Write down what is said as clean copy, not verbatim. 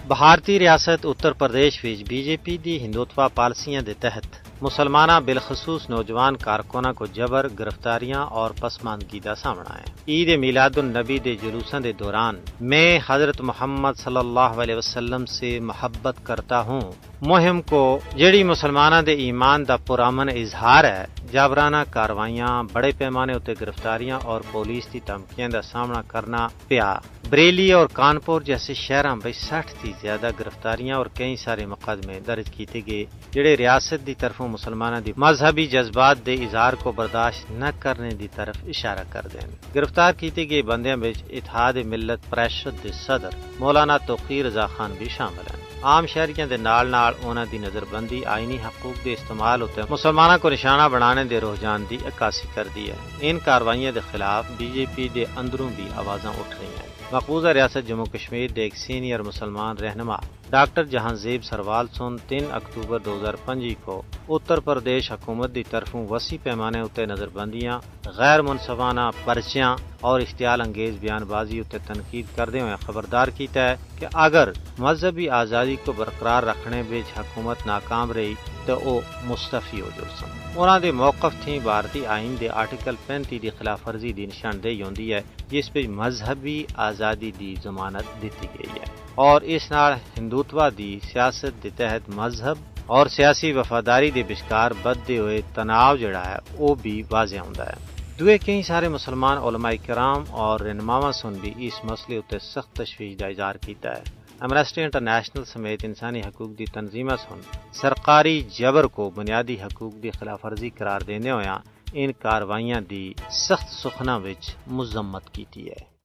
بھارتی ریاست اتر پردیش وچ B J پی دی ہندوتوا پالیسیاں دے تحت مسلمانہ بالخصوص نوجوان کارکناں کو جبر، گرفتاریاں اور پسماندگی دا سامنا ہے۔ عید میلاد النبی دے جلوساں دے دوران میں حضرت محمد صلی اللہ علیہ وسلم سے محبت کرتا ہوں مہم کو جڑی مسلمانہ دے ایمان دا پرامن اظہار ہے، جابرانہ کاروائیاں، بڑے پیمانے اتے گرفتاریاں اور پولیس دی دھمکیاں دا سامنا کرنا پیا۔ بریلی اور کانپور جیسے شہراں وچ 60 تھی زیادہ گرفتاریاں اور کئی سارے مقدمے درج کیتے گئے جڑے ریاست دی طرفوں مسلمانوں دی مذہبی جذبات دے اظہار کو برداشت نہ کرنے دی طرف اشارہ کر دیں۔ گرفتار کیتے گئے بندیاں وچ اتحاد ملت پریشد دے صدر مولانا توقیر رضا خان بھی شامل ہیں۔ عام شہریاں دے نال انہاں دی نظر بندی آئینی حقوق دے استعمال ہوتے مسلمانوں کو نشانہ بنانے دے رجحان دی عکاسی کر دی ہے۔ ان کاروائیاں دے خلاف بی جے پی دے اندروں بھی آوازاں اٹھ رہی ہیں۔ مقبوضہ ریاست جموں کشمیر دے ایک سینئر مسلمان رہنما ڈاکٹر جہانزیب سروال سن 3 اکتوبر 2005 کو اتر پردیش حکومت دی طرفوں وسیع پیمانے اتے نظر بندیاں، غیر منصفانہ پرچیاں اور اشتعال انگیز بیان بازی اتے تنقید کردے ہوئے خبردار کیتا ہے کہ اگر مذہبی آزادی کو برقرار رکھنے وچ حکومت ناکام رہی تو وہ مستعفی ہو جلسن۔ انہاں دے موقف تھی بھارتی آئین دے آرٹیکل 35 دی خلاف ورزی دی نشاندہی ہوندی ہے جس پہ مذہبی آزادی دی ضمانت دیتی گئی ہے، اور اس نال ہندوتوا دی سیاست دے تحت مذہب اور سیاسی وفاداری دے بچکار بدتے ہوئے تناؤ جڑا ہے وہ بھی واضح ہوندا ہے۔ دوئے کئی سارے مسلمان علماء کرام اور رہنماواں سن بھی اس مسئلے اتے سخت تشویش کا اظہار کیتا ہے۔ ایمنسٹی انٹرنیشنل سمیت انسانی حقوق دی تنظیمیں سن سرکاری جبر کو بنیادی حقوق دی خلاف ورزی قرار دینے ہویا ان کاروائیاں دی سخت سخنا وچ مذمت کیتی ہے۔